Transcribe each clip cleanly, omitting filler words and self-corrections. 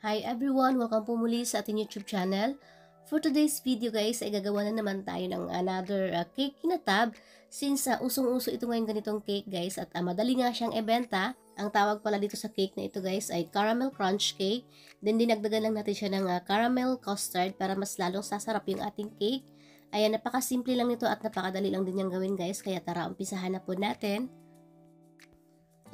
Hi everyone! Welcome po muli sa ating YouTube channel. For today's video guys, ay gagawa na naman tayo ng another cake kinatab. Since usong-uso ito ngayon ganitong cake guys at madali nga siyang ibenta. Ang tawag pala dito sa cake na ito guys ay caramel crunch cake. Then dinagdagan lang natin siya ng caramel custard para mas lalong sasarap yung ating cake. Ayan, napakasimple lang nito at napakadali lang din yung gawin guys. Kaya tara, umpisahan na po natin.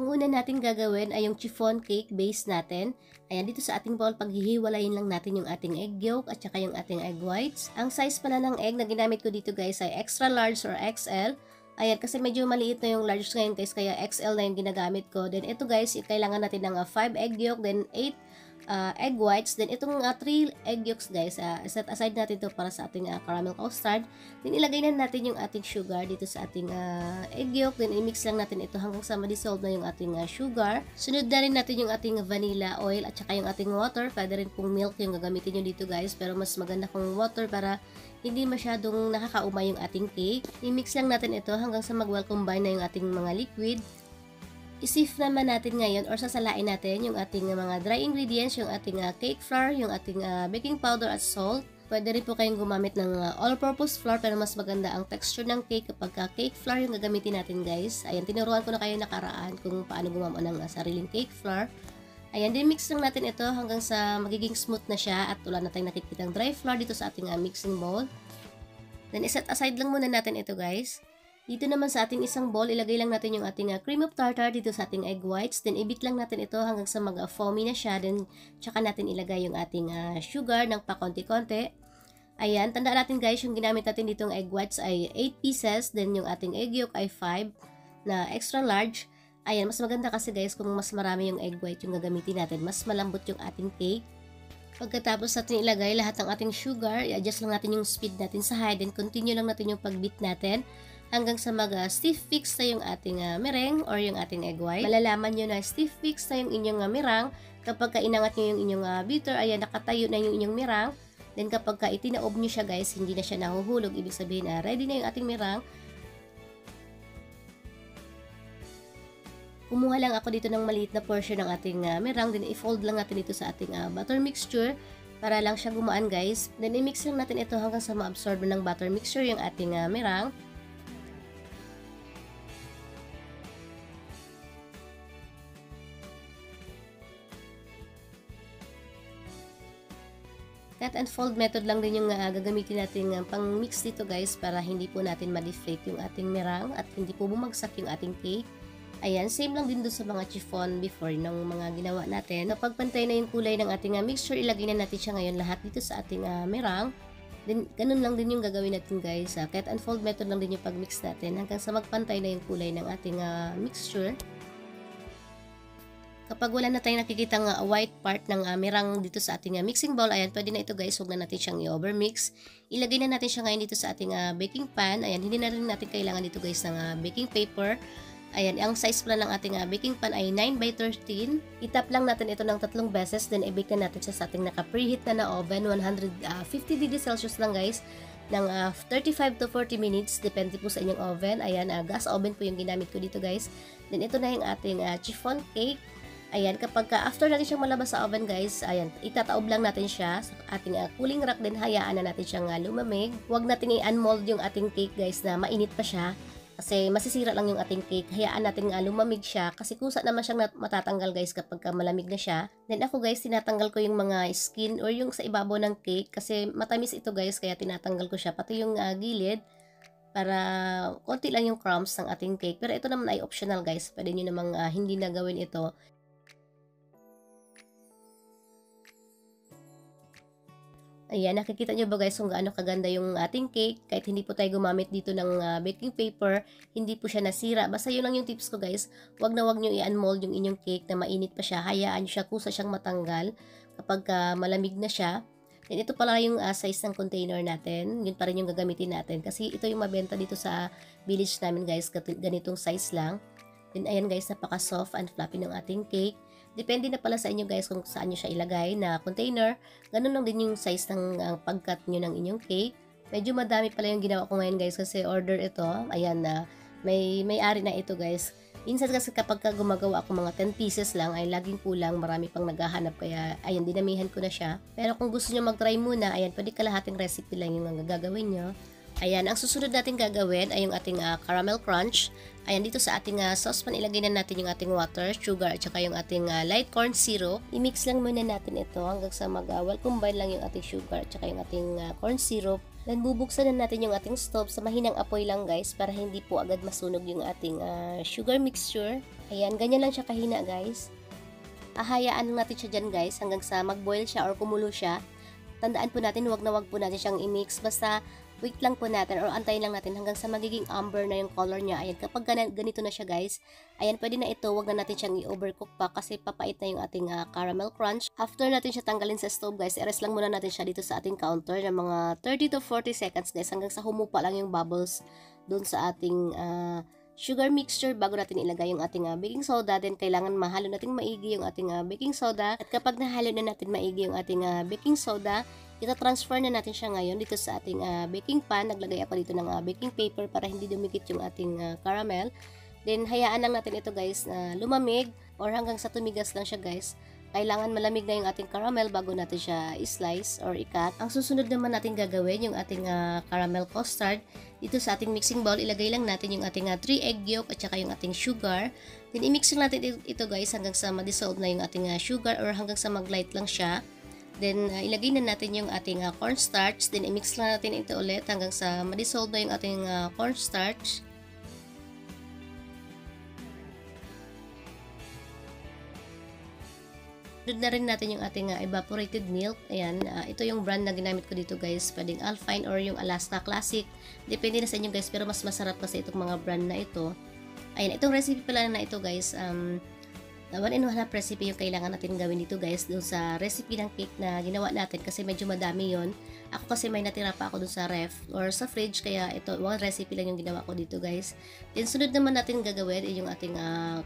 Ang una natin gagawin ay yung chiffon cake base natin. Ayan, dito sa ating bowl, paghihiwalayin lang natin yung ating egg yolk at saka yung ating egg whites. Ang size pala ng egg na ginamit ko dito guys ay extra large or XL. Ayan, kasi medyo maliit na yung large ngayon guys, kaya XL na yung ginagamit ko. Then ito guys, kailangan natin ng 5 egg yolk, then 8 egg whites. Then itong 3 egg yolks guys, set aside natin to para sa ating caramel custard. Then ilagay na natin yung ating sugar dito sa ating egg yolk. Then i-mix lang natin ito hanggang sa ma-dissolve na yung ating sugar. Sunod na rin natin yung ating vanilla oil at saka yung ating water. Pwede rin pong milk yung gagamitin nyo dito guys, pero mas maganda kung water para hindi masyadong nakakaumay yung ating cake. I-mix lang natin ito hanggang sa mag-well combine na yung ating mga liquid. I-sieve naman natin ngayon or sasalain natin yung ating mga dry ingredients, yung ating cake flour, yung ating baking powder at salt. Pwede rin po kayong gumamit ng all-purpose flour pero mas maganda ang texture ng cake kapag cake flour yung gagamitin natin guys. Ayan, tinuruan ko na kayo nakaraan kung paano gumawa ng sariling cake flour. Ayan, din mix lang natin ito hanggang sa magiging smooth na siya at wala na tayong nakikitang dry flour dito sa ating mixing bowl. Then iset aside lang muna natin ito guys. Dito naman sa ating isang bowl, ilagay lang natin yung ating cream of tartar dito sa ating egg whites. Then ibit lang natin ito hanggang sa mag-foamy na siya. Then tsaka natin ilagay yung ating sugar ng pakonti-konti. Ayan, tandaan natin guys, yung ginamit natin ditong egg whites ay 8 pieces. Then yung ating egg yolk ay 5 na extra large. Ayan, mas maganda kasi guys kung mas marami yung egg white yung gagamitin natin. Mas malambot yung ating cake. Pagkatapos natin ilagay lahat ng ating sugar, i-adjust lang natin yung speed natin sa high. Then continue lang natin yung pag-beat natin hanggang sa mag-stiff fix na yung ating meringue or yung ating egg white. Malalaman nyo na stiff fix na yung inyong meringue kapag inangat nyo yung inyong beater. Ayan, nakatayo na yung inyong meringue. Then kapag itinaob nyo siya guys, hindi na siya nahuhulog. Ibig sabihin ready na yung ating meringue. Kumuha lang ako dito ng maliit na portion ng ating meringue. Then i-fold lang natin ito sa ating butter mixture para lang siya gumaan guys. Then i-mix lang natin ito hanggang sa ma-absorb ng butter mixture yung ating meringue. Cut and fold method lang din yung gagamitin natin pang mix dito guys para hindi po natin ma-deflate yung ating meringue at hindi po bumagsak yung ating cake. Ayan, same lang din doon sa mga chiffon before ng mga ginawa natin. Kapag pantay na yung kulay ng ating mixture, ilagay na natin siya ngayon lahat dito sa ating meringue. Then, ganun lang din yung gagawin natin guys. Cut and fold method lang din yung pag-mix natin hanggang sa magpantay na yung kulay ng ating mixture. Kapag wala na tayong nakikitang white part ng meringue dito sa ating mixing bowl, ayan, pwede na ito guys, huwag na natin siyang i-overmix. Ilagay na natin siya ngayon dito sa ating baking pan. Ayan, hindi na rin natin kailangan dito guys ng baking paper. Ayan, ang size pala ng ating baking pan ay 9 by 13. Itap lang natin ito ng 3 beses, then i-bake na natin siya sa ating naka-preheat na oven. 150 degrees Celsius lang guys, ng 35 to 40 minutes, depende po sa inyong oven. Ayan, gas oven po yung ginamit ko dito guys. Then ito na yung ating chiffon cake. Ayan, kapag after natin siyang malabas sa oven guys, ayan, itataob lang natin siya sa ating cooling rack, din hayaan na natin siyang lumamig. Huwag natin i-unmold yung ating cake guys na mainit pa siya. Kasi masisira lang yung ating cake. Hayaan natin lumamig siya kasi kusa naman siyang matatanggal guys kapag malamig na siya. Then ako guys, tinatanggal ko yung mga skin or yung sa ibabaw ng cake kasi matamis ito guys kaya tinatanggal ko siya. Pati yung gilid para konti lang yung crumbs ng ating cake. Pero ito naman ay optional guys. Pwede nyo namang hindi na gawin ito. Ayan, nakikita nyo ba guys kung gaano kaganda yung ating cake? Kahit hindi po tayo gumamit dito ng baking paper, hindi po siya nasira. Basta yun lang yung tips ko guys. Huwag na huwag nyo i-unmold yung inyong cake na mainit pa siya. Hayaan nyo siya kusa siyang matanggal kapag malamig na siya. And ito pala yung size ng container natin. Yun pa rin yung gagamitin natin. Kasi ito yung mabenta dito sa village namin guys. Ganitong size lang. Then ayan guys, napaka-soft and fluffy ng ating cake. Depende na pala sa inyo guys kung saan nyo siya ilagay na container. Ganun lang din yung size ng pag-cut nyo ng inyong cake. Medyo madami pala yung ginawa ko ngayon guys kasi order ito. Ayan na, may ari na ito guys. Minsan kasi kapag gumagawa ako mga 10 pieces lang ay laging kulang, marami pang naghahanap kaya ayan dinamihan ko na siya. Pero kung gusto niyo mag-try muna, ayan pwede kalahating recipe lang yung gagawin niyo. Ayan, ang susunod natin gagawin ay yung ating caramel crunch. Ayan, dito sa ating saucepan ilagay na natin yung ating water, sugar at saka yung ating light corn syrup. I-mix lang muna natin ito hanggang sa well combine lang yung ating sugar at saka yung ating corn syrup. Then bubuksan na natin yung ating stove sa mahinang apoy lang guys para hindi po agad masunog yung ating sugar mixture. Ayan, ganyan lang siya kahina guys. Ahayaan lang natin siya dyan guys hanggang sa mag-boil siya or kumulo siya. Tandaan po natin, wag po natin siyang i-mix. Basta wait lang po natin or antayin lang natin hanggang sa magiging amber na yung color niya. Ayan, kapag ganito na siya guys, ayan, pwede na ito. Wag na natin siyang i-overcook pa kasi papait na yung ating caramel crunch. After natin siya tanggalin sa stove guys, i-rest lang muna natin siya dito sa ating counter ng mga 30 to 40 seconds guys hanggang sa humupa lang yung bubbles doon sa ating sugar mixture bago natin ilagay yung ating baking soda. Then kailangan mahalo natin maigi yung ating baking soda. At kapag nahalo na natin maigi yung ating baking soda, ita-transfer na natin siya ngayon dito sa ating baking pan. Naglagay ako dito ng baking paper para hindi dumikit yung ating caramel. Then hayaan lang natin ito guys na lumamig or hanggang sa tumigas lang siya guys. Kailangan malamig na yung ating caramel bago natin siya i-slice or i-cut. Ang susunod naman natin gagawin yung ating caramel custard. Dito sa ating mixing bowl, ilagay lang natin yung ating 3 egg yolk at saka yung ating sugar. Then i-mix lang natin ito guys hanggang sa ma-dissolve na yung ating sugar or hanggang sa mag-light lang siya. Then ilagay na natin yung ating cornstarch. Then i-mix lang natin ito ulit hanggang sa ma-dissolve na yung ating cornstarch. Sunod na rin natin yung ating evaporated milk. Ayan, ito yung brand na ginamit ko dito guys. Pwedeng Alpine or yung Alaska Classic. Depende na sa inyo guys, pero mas masarap kasi itong mga brand na ito. Ayan, itong recipe pala na ito guys, 1-in-1 recipe yung kailangan natin gawin dito guys doon sa recipe ng cake na ginawa natin kasi medyo madami yon. Ako kasi may natira pa ako doon sa ref or sa fridge kaya ito, one recipe lang yung ginawa ko dito guys. Then sunod naman natin gagawin ay yung ating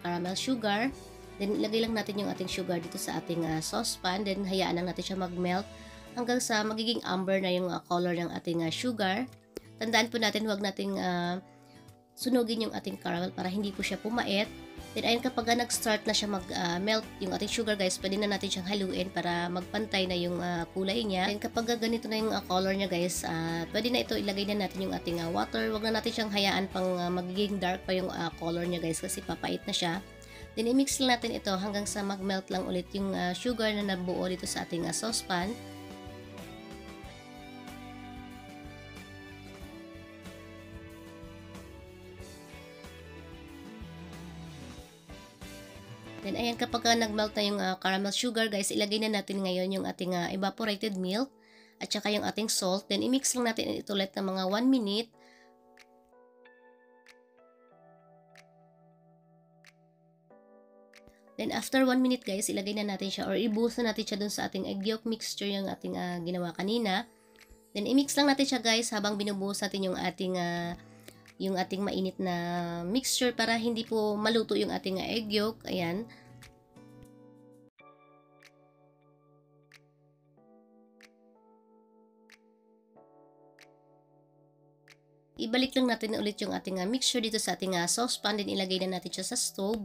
caramel sugar. Then ilagay lang natin yung ating sugar dito sa ating saucepan. Then hayaan lang natin siya mag-melt hanggang sa magiging amber na yung color ng ating sugar. Tandaan po natin huwag nating sunugin yung ating caramel para hindi po siya pumait. Then ayun, kapag nag-start na siya mag-melt yung ating sugar guys, pwede na natin siyang haluin para magpantay na yung kulay niya. Then kapag ganito na yung color niya guys, pwede na ito ilagay na natin yung ating water. Huwag na natin siyang hayaan pang magiging dark pa yung color niya guys kasi papait na siya. Then i-mix lang natin ito hanggang sa mag-melt lang ulit yung sugar na nabuo dito sa ating saucepan. Then ayan, kapag nag-melt na yung caramel sugar guys, ilagay na natin ngayon yung ating evaporated milk at saka yung ating salt. Then i-mix lang natin ito ulit ng mga 1 minute. Then after 1 minute guys, ilagay na natin siya or ibuhos na natin siya dun sa ating egg yolk mixture yung ating ginawa kanina. Then i-mix lang natin siya guys habang binubuhos natin yung ating mainit na mixture para hindi po maluto yung ating egg yolk. Ayan. Ibalik lang natin ulit yung ating mixture dito sa ating saucepan. Then ilagay na natin siya sa stove.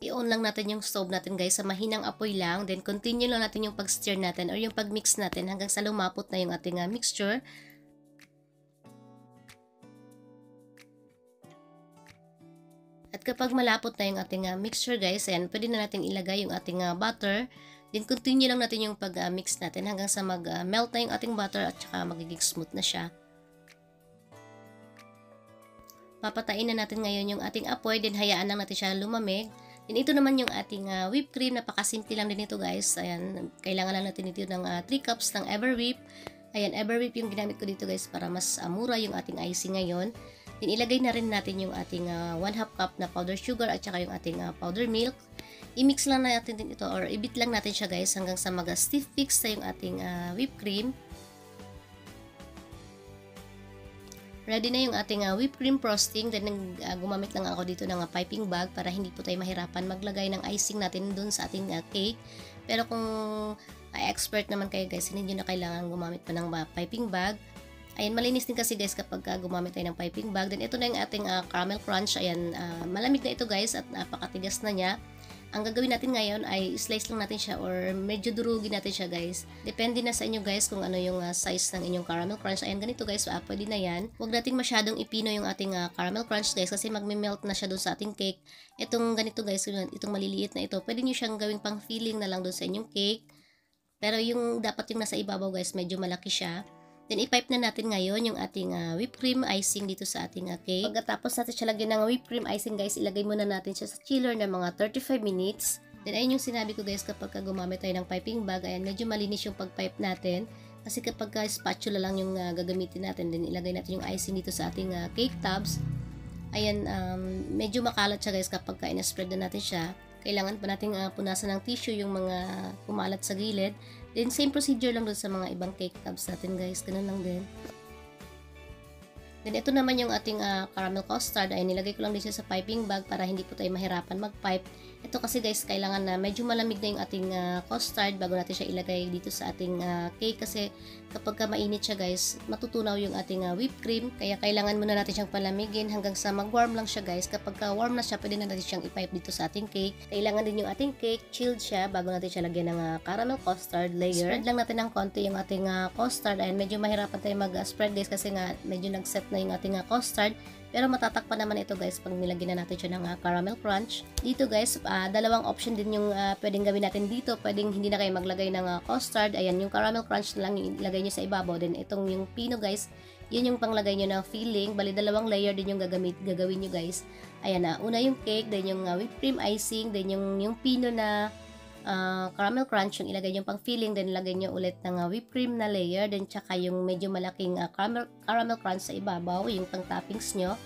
I-on lang natin yung stove natin guys sa mahinang apoy lang. Then continue lang natin yung pag-stir natin or yung pag-mix natin hanggang sa lumapot na yung ating mixture. At kapag malapot na yung ating mixture guys, ayan, pwede na natin ilagay yung ating butter. Then continue lang natin yung pag-mix natin hanggang sa mag-melt na yung ating butter at saka magiging smooth na siya. Papatain na natin ngayon yung ating apoy, then hayaan lang natin siya lumamig. Then ito naman yung ating whipped cream, napakasimple lang din ito guys. Ayan, kailangan lang natin ito ng 3 cups ng Everwhip. Ayan, Everwhip yung ginamit ko dito guys para mas mura yung ating icing ngayon. Then ilagay na rin natin yung ating 1/2 cup na powder sugar at saka yung ating powder milk. I-mix lang natin din ito or i-beat lang natin siya guys hanggang sa stiff mix na yung ating whipped cream. Ready na yung ating whipped cream frosting. Then gumamit lang ako dito ng piping bag para hindi po tayo mahirapan maglagay ng icing natin dun sa ating cake. Pero kung expert naman kayo guys, hindi nyo na kailangan gumamit pa ng piping bag. Ayan, malinis din kasi guys kapag gumamit tayo ng piping bag. Then ito na yung ating caramel crunch. Ayan, malamig na ito guys at napakatigas na niya. Ang gagawin natin ngayon ay slice lang natin siya or medyo durugin natin siya guys. Depende na sa inyo guys kung ano yung size ng inyong caramel crunch. Ayan, ganito guys, pwede na yan. Huwag nating masyadong ipino yung ating caramel crunch guys kasi magme-melt na siya doon sa ating cake. Itong ganito guys, itong maliliit na ito, pwede nyo siyang gawing pang filling na lang doon sa inyong cake. Pero yung dapat yung nasa ibabaw guys, medyo malaki siya. Then, i-pipe na natin ngayon yung ating whipped cream icing dito sa ating cake. Pagkatapos natin siya lagyan ng whipped cream icing guys, ilagay muna natin siya sa chiller ng mga 35 minutes. Then, ayun yung sinabi ko guys, kapag gumamit tayo ng piping bag, ayan, medyo malinis yung pag-pipe natin. Kasi kapag spatula lang yung gagamitin natin, then ilagay natin yung icing dito sa ating cake tubs. Ayan, medyo makalat siya guys kapag in-spread na natin siya. Kailangan pa nating punasan ng tissue yung mga kumalat sa gilid. Then, same procedure lang doon sa mga ibang cake tubs natin guys. Ganun lang din. Then, ito naman yung ating caramel custard. Ay, nilagay ko lang din siya sa piping bag para hindi po tayo mahirapan mag-pipe. Ito kasi guys, kailangan na medyo malamig na yung ating custard bago natin siya ilagay dito sa ating cake. Kasi kapag mainit siya guys, matutunaw yung ating whipped cream. Kaya kailangan muna natin siyang palamigin hanggang sa mag-warm lang siya guys. Kapag warm na siya, pwede na natin siyang i-pipe dito sa ating cake. Kailangan din yung ating cake, chilled siya bago natin siya lagyan ng caramel custard layer. Spread lang natin ng konti yung ating custard. Ayan, medyo mahirapan tayo mag-spread guys kasi nga medyo nag-set na yung ating custard. Pero matatakpan naman ito guys pag nilagyan na natin siya ng caramel crunch. Dito guys, dalawang option din yung pwedeng gawin natin dito. Pwedeng hindi na kayo maglagay ng custard. Ayan, yung caramel crunch na lang yung ilagay nyo sa ibabaw. Then itong yung pino guys, yun yung panglagay nyo ng filling. Bali, dalawang layer din yung gagawin nyo guys. Ayan na, una yung cake, then yung whipped cream icing, then yung pino na caramel crunch, yung ilagay nyo pang filling, then ilagay nyo ulit ng whipped cream na layer, then tsaka yung medyo malaking caramel crunch sa ibabaw, yung pang toppings nyo.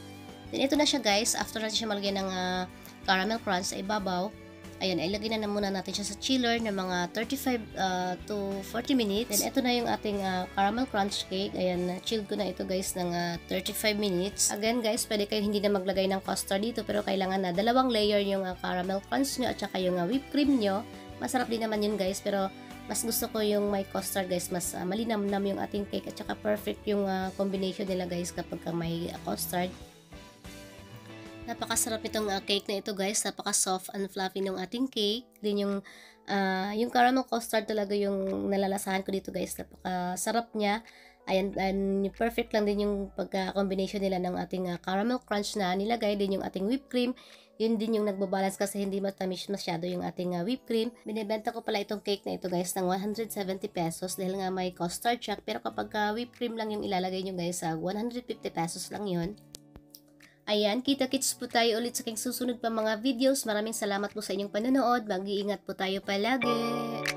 Then ito na siya guys, after natin siya malagyan ng caramel crunch sa ibabaw, ayan, ilagay na muna natin siya sa chiller ng mga 35 to 40 minutes. Then ito na yung ating caramel crunch cake. Ayan, chilled ko na ito guys ng 35 minutes. Again guys, pwede kayo hindi na maglagay ng custard dito, pero kailangan na dalawang layer yung caramel crunch nyo at saka yung whipped cream nyo. Masarap din naman yun guys, pero mas gusto ko yung may custard guys, mas malinamnam yung ating cake at saka perfect yung combination nila guys kapag may custard. Napakasarap itong cake na ito guys, napaka-soft and fluffy ng ating cake. Din yung caramel custard talaga yung nalalasahan ko dito guys, napakasarap niya. Ayan, and perfect lang din yung pagka-combination nila ng ating caramel crunch na nilagay, din yung ating whipped cream. Yun din yung nagbabalance kasi hindi matamis masyado yung ating whipped cream. Binibenta ko pala itong cake na ito guys ng 170 pesos dahil nga may custard siya. Pero kapag whipped cream lang yung ilalagay nyo guys, 150 pesos lang yun. Ayan, kita-kits po tayo ulit sa aking susunod pa mga videos. Maraming salamat po sa inyong panonood. Mag-iingat po tayo palagi.